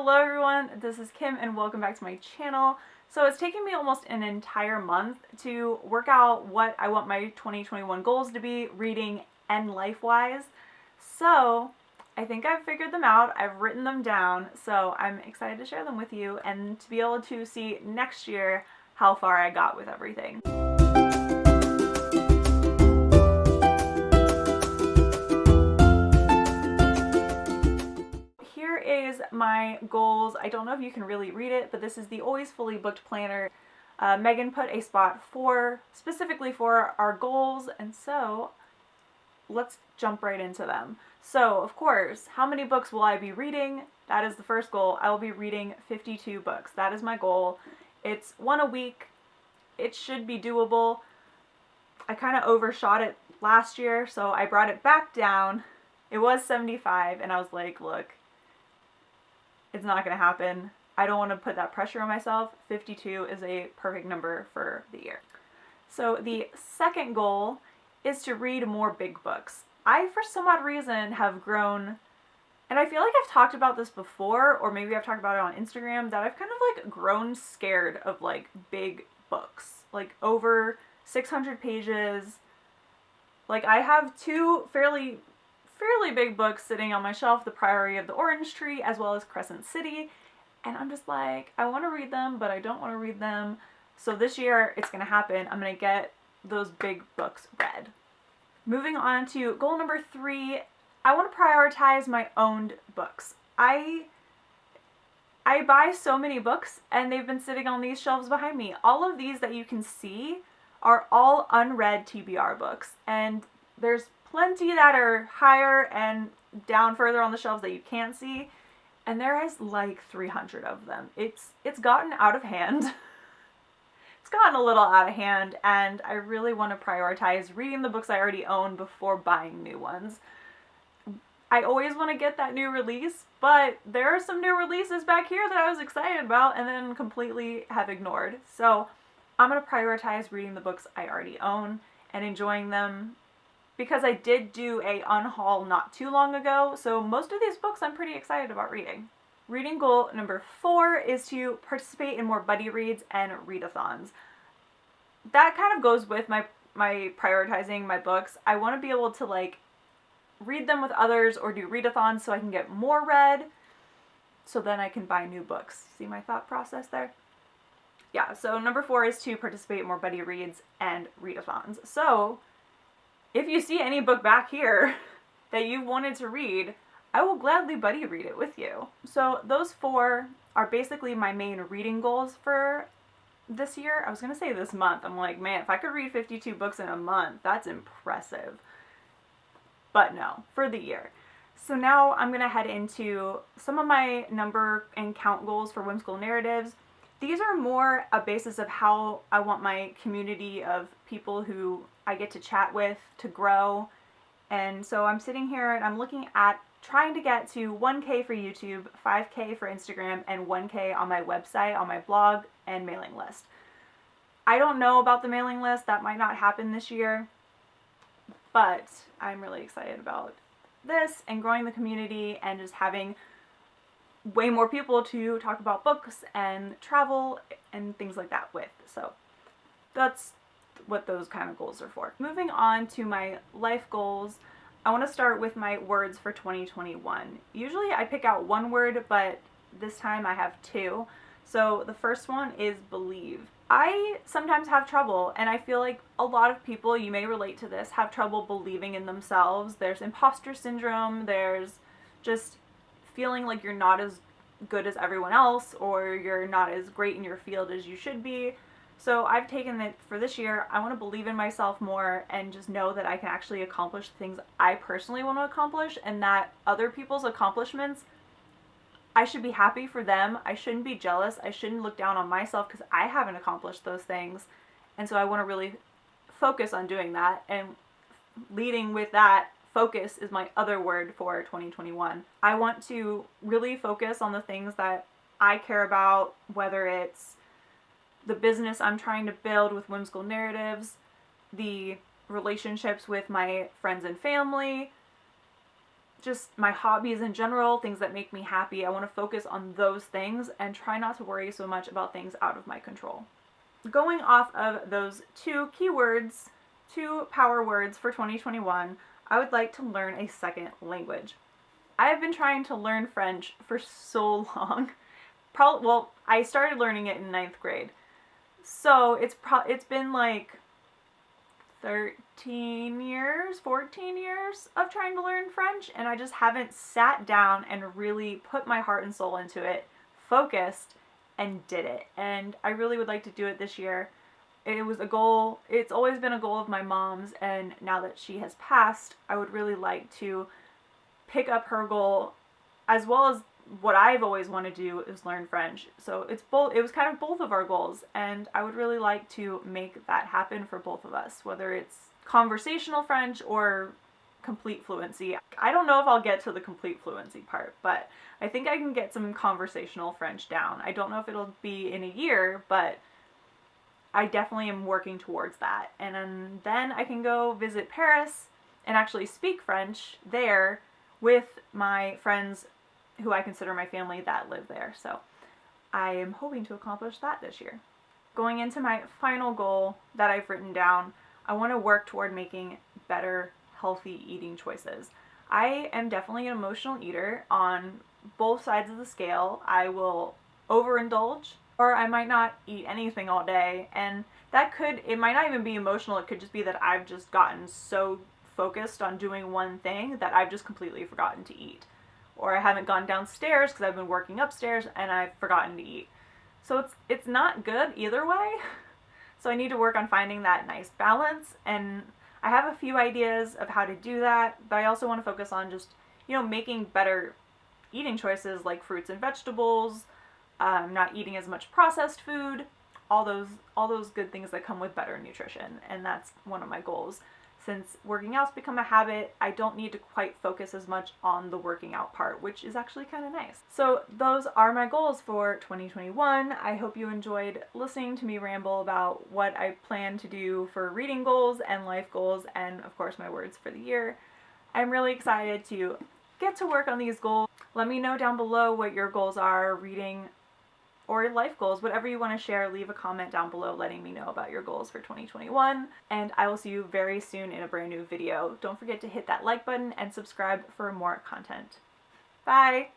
Hello everyone, this is Kim and welcome back to my channel. So it's taken me almost an entire month to work out what I want my 2021 goals to be, reading and life-wise. So I think I've figured them out, I've written them down, so I'm excited to share them with you and to be able to see next year how far I got with everything. Here is my goals. I don't know if you can really read it, but this is the Always Fully Booked Planner. Megan put a spot specifically for our goals, and so let's jump right into them. So, of course, how many books will I be reading? That is the first goal. I will be reading 52 books. That is my goal. It's one a week. It should be doable. I kind of overshot it last year, so I brought it back down. It was 75, and I was like, look, it's not going to happen. I don't want to put that pressure on myself. 52 is a perfect number for the year. So the second goal is to read more big books. I, for some odd reason, have grown, and I feel like I've talked about this before, or maybe I've talked about it on Instagram, that I've kind of like grown scared of like big books, like over 600 pages. Like I have two fairly big books sitting on my shelf, The Priory of the Orange Tree as well as Crescent City, and I'm just like, I want to read them, but I don't want to read them. So this year it's going to happen. I'm going to get those big books read. Moving on to goal number 3, I want to prioritize my owned books. I buy so many books and they've been sitting on these shelves behind me. All of these that you can see are all unread TBR books, and there's plenty that are higher and down further on the shelves that you can't see, and there is like 300 of them. It's gotten out of hand. It's gotten a little out of hand, and I really want to prioritize reading the books I already own before buying new ones. I always want to get that new release, but there are some new releases back here that I was excited about and then completely have ignored. So I'm going to prioritize reading the books I already own and enjoying them, because I did do a unhaul not too long ago, so most of these books I'm pretty excited about reading. Reading goal number 4 is to participate in more buddy reads and readathons. That kind of goes with my prioritizing my books. I want to be able to like read them with others or do readathons so I can get more read, so then I can buy new books. See my thought process there? Yeah, so number 4 is to participate in more buddy reads and readathons. So if you see any book back here that you wanted to read, I will gladly buddy read it with you. So those 4 are basically my main reading goals for this year. I was going to say this month. I'm like, man, if I could read 52 books in a month, that's impressive. But no, for the year. So now I'm going to head into some of my number and count goals for Whimsical Narratives. These are more a basis of how I want my community of people who I get to chat with to grow. And so I'm sitting here and I'm looking at trying to get to 1K for YouTube, 5K for Instagram, and 1K on my website, on my blog, and mailing list. I don't know about the mailing list. That might not happen this year, but I'm really excited about this and growing the community and just having way more people to talk about books and travel and things like that with. So that's what those kind of goals are for. Moving on to my life goals, I want to start with my words for 2021. Usually I pick out one word, but this time I have 2. So the first one is believe. I sometimes have trouble, and I feel like a lot of people, you may relate to this, have trouble believing in themselves. There's imposter syndrome, there's just feeling like you're not as good as everyone else, or you're not as great in your field as you should be. So I've taken it for this year. I want to believe in myself more and just know that I can actually accomplish the things I personally want to accomplish, and that other people's accomplishments, I should be happy for them. I shouldn't be jealous. I shouldn't look down on myself because I haven't accomplished those things. And so I want to really focus on doing that, and leading with that focus is my other word for 2021. I want to really focus on the things that I care about, whether it's the business I'm trying to build with Whimsical Narratives, the relationships with my friends and family, just my hobbies in general, things that make me happy. I want to focus on those things and try not to worry so much about things out of my control. Going off of those two keywords, two power words for 2021, I would like to learn a second language. I have been trying to learn French for so long. Well, I started learning it in 9th grade. So it's been like 13 years, 14 years of trying to learn French, and I just haven't sat down and really put my heart and soul into it, focused, and did it. And I really would like to do it this year. It was a goal. It's always been a goal of my mom's, and now that she has passed, I would really like to pick up her goal, as well as what I've always wanted to do is learn French. So it was kind of both of our goals, and I would really like to make that happen for both of us, whether it's conversational French or complete fluency. I don't know if I'll get to the complete fluency part, but I think I can get some conversational French down. I don't know if it'll be in a year, but I definitely am working towards that. And then I can go visit Paris and actually speak French there with my friends who I consider my family that live there. So I am hoping to accomplish that this year. Going into my final goal that I've written down, I want to work toward making better, healthy eating choices. I am definitely an emotional eater on both sides of the scale. I will overindulge, or I might not eat anything all day, and it might not even be emotional. It could just be that I've just gotten so focused on doing one thing that I've just completely forgotten to eat. Or I haven't gone downstairs because I've been working upstairs and I've forgotten to eat. So it's not good either way. So I need to work on finding that nice balance, and I have a few ideas of how to do that, but I also want to focus on just, making better eating choices like fruits and vegetables, not eating as much processed food, all those good things that come with better nutrition, and that's one of my goals. Since working out's become a habit, I don't need to quite focus as much on the working out part, which is actually kind of nice. So those are my goals for 2021. I hope you enjoyed listening to me ramble about what I plan to do for reading goals and life goals, and of course my words for the year. I'm really excited to get to work on these goals. Let me know down below what your goals are, reading or life goals, whatever you want to share. Leave a comment down below letting me know about your goals for 2021, and I will see you very soon in a brand new video. Don't forget to hit that like button and subscribe for more content. Bye!